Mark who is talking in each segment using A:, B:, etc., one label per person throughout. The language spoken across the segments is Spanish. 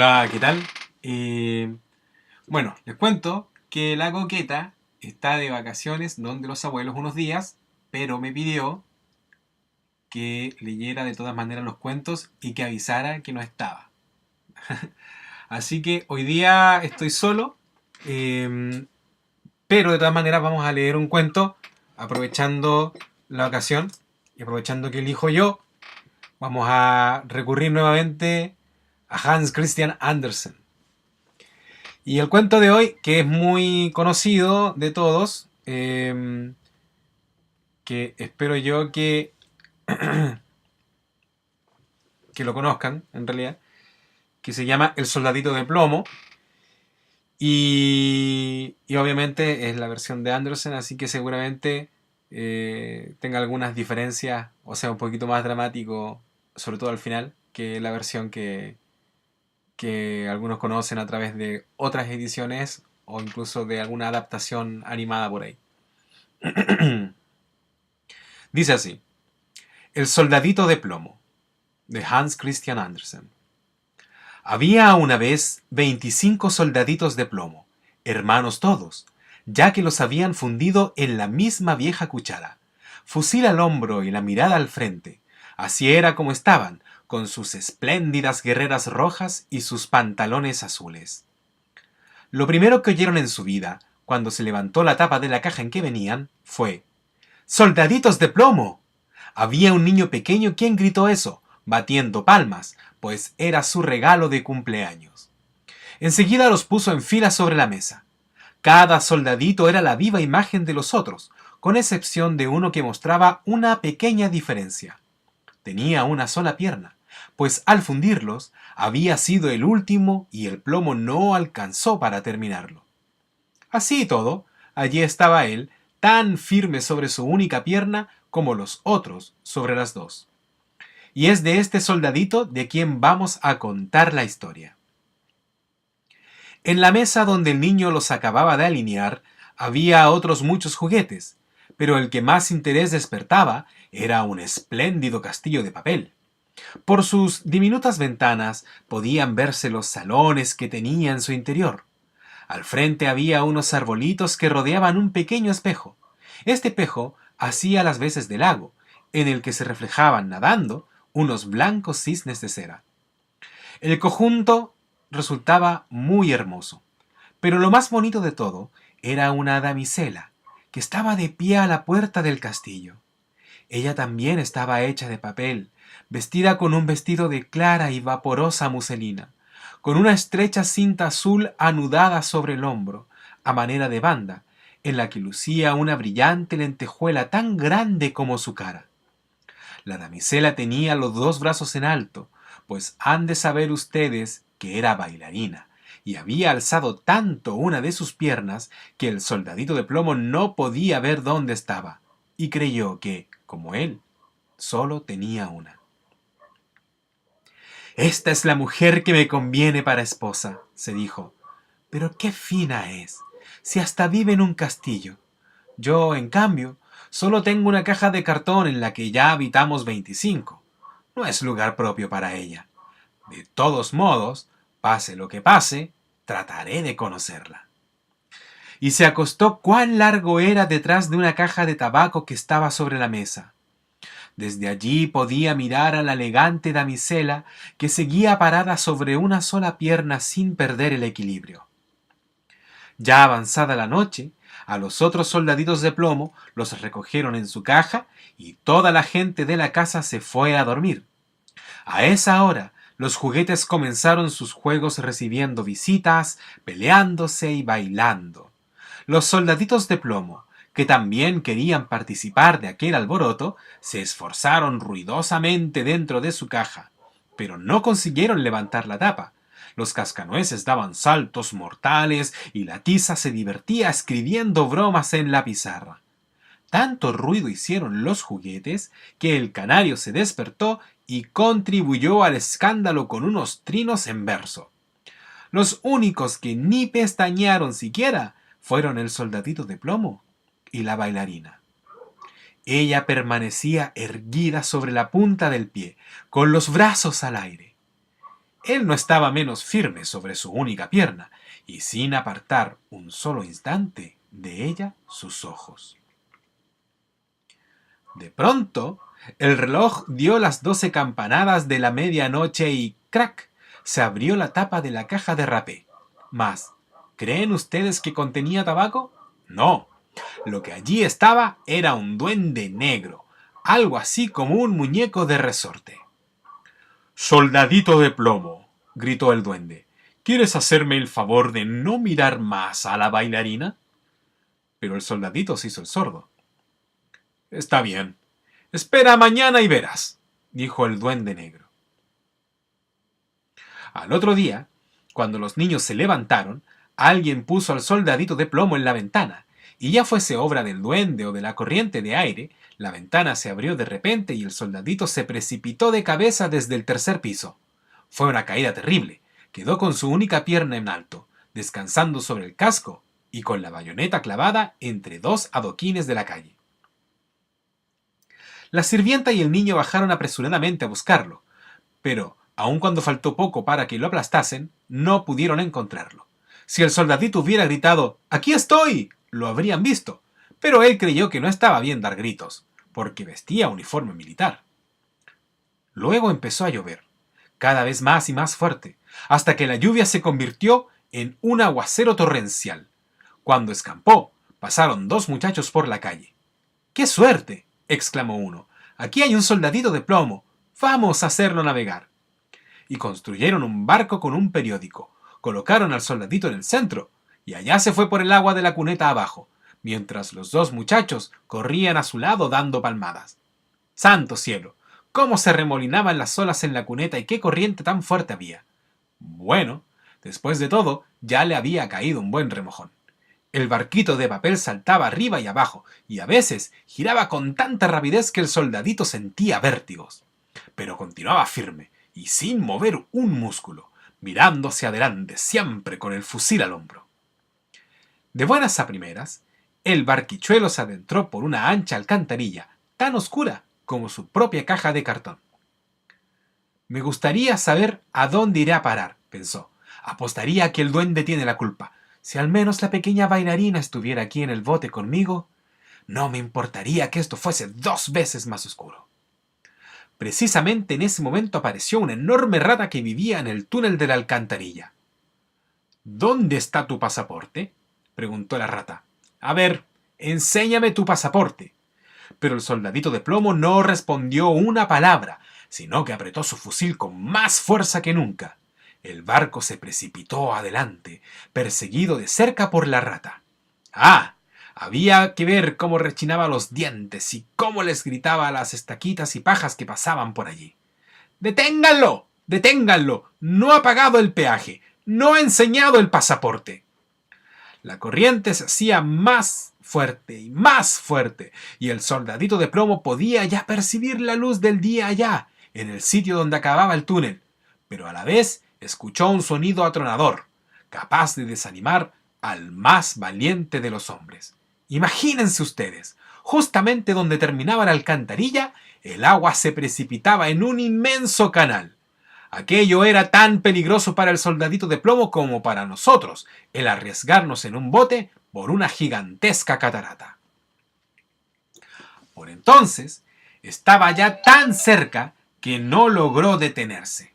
A: Hola, ¿qué tal? Bueno, les cuento que la coqueta está de vacaciones donde los abuelos unos días, pero me pidió que leyera de todas maneras los cuentos y que avisara que no estaba. Así que hoy día estoy solo, eh, pero de todas maneras vamos a leer un cuento aprovechando la ocasión y aprovechando que elijo yo, vamos a recurrir nuevamente a Hans Christian Andersen. Y el cuento de hoy, que es muy conocido de todos, que espero yo que lo conozcan en realidad, que se llama El Soldadito de Plomo. Y obviamente es la versión de Andersen, así que seguramente tenga algunas diferencias, o sea, un poquito más dramático, sobre todo al final, que la versión que algunos conocen a través de otras ediciones o incluso de alguna adaptación animada por ahí. Dice así: El soldadito de plomo, de Hans Christian Andersen. Había una vez 25 soldaditos de plomo, hermanos todos, ya que los habían fundido en la misma vieja cuchara, fusil al hombro y la mirada al frente. Así era como estaban, con sus espléndidas guerreras rojas y sus pantalones azules. Lo primero que oyeron en su vida, cuando se levantó la tapa de la caja en que venían, fue: ¡Soldaditos de plomo! Había un niño pequeño quien gritó eso, batiendo palmas, pues era su regalo de cumpleaños. Enseguida los puso en fila sobre la mesa. Cada soldadito era la viva imagen de los otros, con excepción de uno que mostraba una pequeña diferencia. Tenía una sola pierna, pues al fundirlos había sido el último y el plomo no alcanzó para terminarlo. Así y todo, allí estaba él, tan firme sobre su única pierna como los otros sobre las dos. Y es de este soldadito de quien vamos a contar la historia. En la mesa donde el niño los acababa de alinear, había otros muchos juguetes, pero el que más interés despertaba era un espléndido castillo de papel. Por sus diminutas ventanas podían verse los salones que tenía en su interior. Al frente había unos arbolitos que rodeaban un pequeño espejo. Este espejo hacía las veces de lago, en el que se reflejaban nadando unos blancos cisnes de cera. El conjunto resultaba muy hermoso, pero lo más bonito de todo era una damisela, que estaba de pie a la puerta del castillo. Ella también estaba hecha de papel, vestida con un vestido de clara y vaporosa muselina, con una estrecha cinta azul anudada sobre el hombro, a manera de banda, en la que lucía una brillante lentejuela tan grande como su cara. La damisela tenía los dos brazos en alto, pues han de saber ustedes que era bailarina, y había alzado tanto una de sus piernas que el soldadito de plomo no podía ver dónde estaba, y creyó que, como él, solo tenía una. «Esta es la mujer que me conviene para esposa», se dijo. «Pero qué fina es, si hasta vive en un castillo. Yo, en cambio, solo tengo una caja de cartón en la que ya habitamos 25. No es lugar propio para ella. De todos modos, pase lo que pase, trataré de conocerla». Y se acostó cuán largo era detrás de una caja de tabaco que estaba sobre la mesa. Desde allí podía mirar a la elegante damisela que seguía parada sobre una sola pierna sin perder el equilibrio. Ya avanzada la noche, a los otros soldaditos de plomo los recogieron en su caja y toda la gente de la casa se fue a dormir. A esa hora, los juguetes comenzaron sus juegos recibiendo visitas, peleándose y bailando. Los soldaditos de plomo, que también querían participar de aquel alboroto, se esforzaron ruidosamente dentro de su caja, pero no consiguieron levantar la tapa. Los cascanueces daban saltos mortales y la tiza se divertía escribiendo bromas en la pizarra. Tanto ruido hicieron los juguetes que el canario se despertó y contribuyó al escándalo con unos trinos en verso. Los únicos que ni pestañearon siquiera fueron el soldadito de plomo y la bailarina. Ella permanecía erguida sobre la punta del pie, con los brazos al aire. Él no estaba menos firme sobre su única pierna, y sin apartar un solo instante de ella sus ojos. De pronto, el reloj dio las 12 campanadas de la medianoche y ¡crac! Se abrió la tapa de la caja de rapé. Mas, ¿creen ustedes que contenía tabaco? No. Lo que allí estaba era un duende negro, algo así como un muñeco de resorte. «Soldadito de plomo», gritó el duende, «¿quieres hacerme el favor de no mirar más a la bailarina?» Pero el soldadito se hizo el sordo. «Está bien. Espera mañana y verás», dijo el duende negro. Al otro día, cuando los niños se levantaron, alguien puso al soldadito de plomo en la ventana, y ya fuese obra del duende o de la corriente de aire, la ventana se abrió de repente y el soldadito se precipitó de cabeza desde el tercer piso. Fue una caída terrible. Quedó con su única pierna en alto, descansando sobre el casco y con la bayoneta clavada entre dos adoquines de la calle. La sirvienta y el niño bajaron apresuradamente a buscarlo, pero, aun cuando faltó poco para que lo aplastasen, no pudieron encontrarlo. Si el soldadito hubiera gritado «¡Aquí estoy!», lo habrían visto, pero él creyó que no estaba bien dar gritos, porque vestía uniforme militar. Luego empezó a llover, cada vez más y más fuerte, hasta que la lluvia se convirtió en un aguacero torrencial. Cuando escampó, pasaron dos muchachos por la calle. «¡Qué suerte!», exclamó uno. «Aquí hay un soldadito de plomo. Vamos a hacerlo navegar». Y construyeron un barco con un periódico. Colocaron al soldadito en el centro, y allá se fue por el agua de la cuneta abajo, mientras los dos muchachos corrían a su lado dando palmadas. ¡Santo cielo! ¿Cómo se remolinaban las olas en la cuneta y qué corriente tan fuerte había! Bueno, después de todo, ya le había caído un buen remojón. El barquito de papel saltaba arriba y abajo, y a veces giraba con tanta rapidez que el soldadito sentía vértigos. Pero continuaba firme, y sin mover un músculo, mirando hacia adelante, siempre con el fusil al hombro. De buenas a primeras, el barquichuelo se adentró por una ancha alcantarilla, tan oscura como su propia caja de cartón. «Me gustaría saber a dónde iré a parar», pensó. «Apostaría a que el duende tiene la culpa. Si al menos la pequeña bailarina estuviera aquí en el bote conmigo, no me importaría que esto fuese 2 veces más oscuro». Precisamente en ese momento apareció una enorme rata que vivía en el túnel de la alcantarilla. «¿Dónde está tu pasaporte?», preguntó la rata. «A ver, enséñame tu pasaporte». Pero el soldadito de plomo no respondió una palabra, sino que apretó su fusil con más fuerza que nunca. El barco se precipitó adelante, perseguido de cerca por la rata. ¡Ah! Había que ver cómo rechinaba los dientes y cómo les gritaba a las estaquitas y pajas que pasaban por allí. «¡Deténganlo! ¡Deténganlo! No ha pagado el peaje. No ha enseñado el pasaporte». La corriente se hacía más fuerte, y el soldadito de plomo podía ya percibir la luz del día allá, en el sitio donde acababa el túnel, pero a la vez escuchó un sonido atronador, capaz de desanimar al más valiente de los hombres. Imagínense ustedes, justamente donde terminaba la alcantarilla, el agua se precipitaba en un inmenso canal. Aquello era tan peligroso para el soldadito de plomo como para nosotros, el arriesgarnos en un bote por una gigantesca catarata. Por entonces, estaba ya tan cerca que no logró detenerse,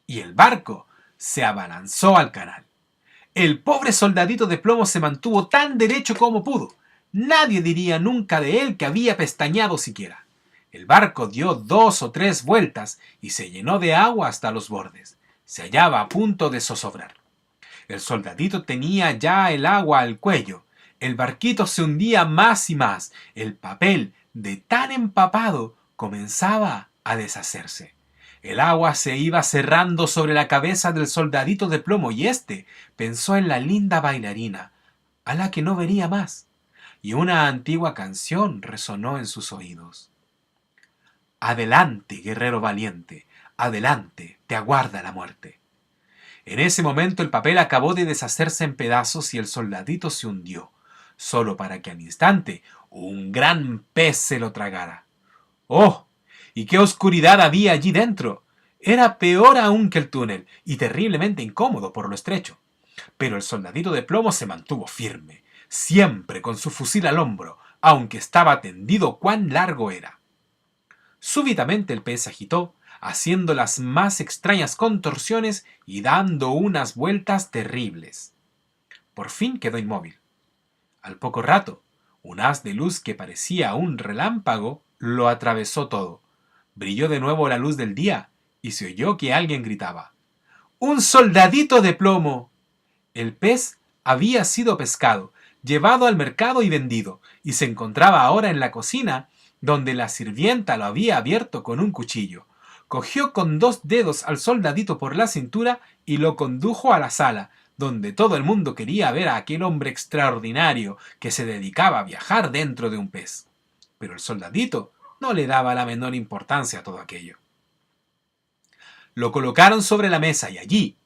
A: y el barco se abalanzó al canal. El pobre soldadito de plomo se mantuvo tan derecho como pudo. Nadie diría nunca de él que había pestañeado siquiera. El barco dio 2 o 3 vueltas y se llenó de agua hasta los bordes. Se hallaba a punto de zozobrar. El soldadito tenía ya el agua al cuello. El barquito se hundía más y más. El papel, de tan empapado, comenzaba a deshacerse. El agua se iba cerrando sobre la cabeza del soldadito de plomo y éste pensó en la linda bailarina, a la que no vería más, y una antigua canción resonó en sus oídos. «Adelante, guerrero valiente, adelante, te aguarda la muerte». En ese momento el papel acabó de deshacerse en pedazos y el soldadito se hundió, solo para que al instante un gran pez se lo tragara. ¡Oh! ¿Y qué oscuridad había allí dentro? Era peor aún que el túnel y terriblemente incómodo por lo estrecho. Pero el soldadito de plomo se mantuvo firme, siempre con su fusil al hombro, aunque estaba tendido cuán largo era. Súbitamente el pez se agitó, haciendo las más extrañas contorsiones y dando unas vueltas terribles. Por fin quedó inmóvil. Al poco rato, un haz de luz que parecía un relámpago lo atravesó todo. Brilló de nuevo la luz del día y se oyó que alguien gritaba: ¡Un soldadito de plomo! El pez había sido pescado, llevado al mercado y vendido, y se encontraba ahora en la cocina, donde la sirvienta lo había abierto con un cuchillo. Cogió con 2 dedos al soldadito por la cintura y lo condujo a la sala, donde todo el mundo quería ver a aquel hombre extraordinario que se dedicaba a viajar dentro de un pez. Pero el soldadito no le daba la menor importancia a todo aquello. Lo colocaron sobre la mesa y allí,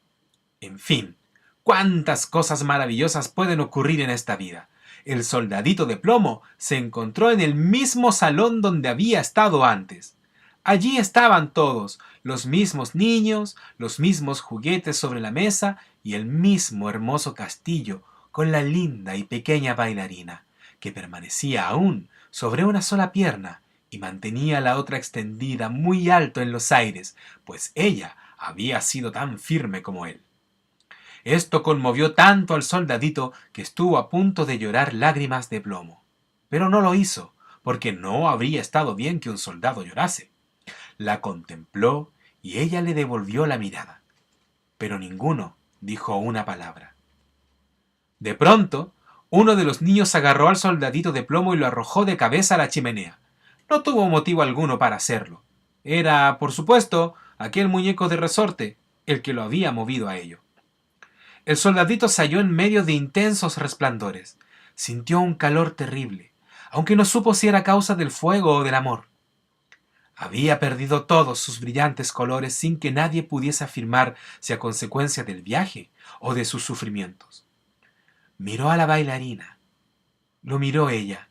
A: en fin, cuántas cosas maravillosas pueden ocurrir en esta vida. El soldadito de plomo se encontró en el mismo salón donde había estado antes. Allí estaban todos, los mismos niños, los mismos juguetes sobre la mesa y el mismo hermoso castillo con la linda y pequeña bailarina, que permanecía aún sobre una sola pierna y mantenía la otra extendida muy alto en los aires, pues ella había sido tan firme como él. Esto conmovió tanto al soldadito que estuvo a punto de llorar lágrimas de plomo. Pero no lo hizo, porque no habría estado bien que un soldado llorase. La contempló y ella le devolvió la mirada. Pero ninguno dijo una palabra. De pronto, uno de los niños agarró al soldadito de plomo y lo arrojó de cabeza a la chimenea. No tuvo motivo alguno para hacerlo. Era, por supuesto, aquel muñeco de resorte el que lo había movido a ello. El soldadito se halló en medio de intensos resplandores. Sintió un calor terrible, aunque no supo si era causa del fuego o del amor. Había perdido todos sus brillantes colores sin que nadie pudiese afirmar si a consecuencia del viaje o de sus sufrimientos. Miró a la bailarina. Lo miró ella,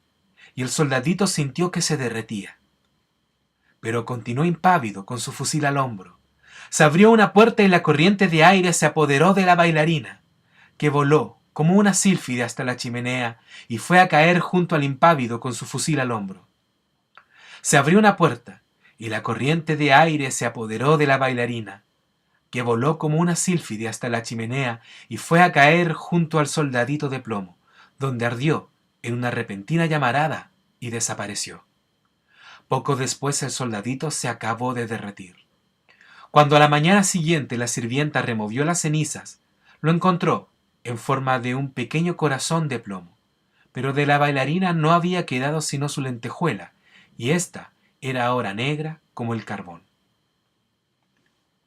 A: y el soldadito sintió que se derretía. Pero continuó impávido con su fusil al hombro. Se abrió una puerta y la corriente de aire se apoderó de la bailarina, que voló como una sílfide hasta la chimenea y fue a caer junto al impávido con su fusil al hombro. Se abrió una puerta y la corriente de aire se apoderó de la bailarina, que voló como una sílfide hasta la chimenea y fue a caer junto al soldadito de plomo, donde ardió en una repentina llamarada y desapareció. Poco después el soldadito se acabó de derretir. Cuando a la mañana siguiente la sirvienta removió las cenizas, lo encontró en forma de un pequeño corazón de plomo, pero de la bailarina no había quedado sino su lentejuela, y ésta era ahora negra como el carbón.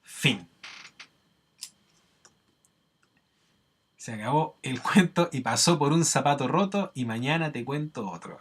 A: Fin. Se acabó el cuento y pasó por un zapato roto y mañana te cuento otro.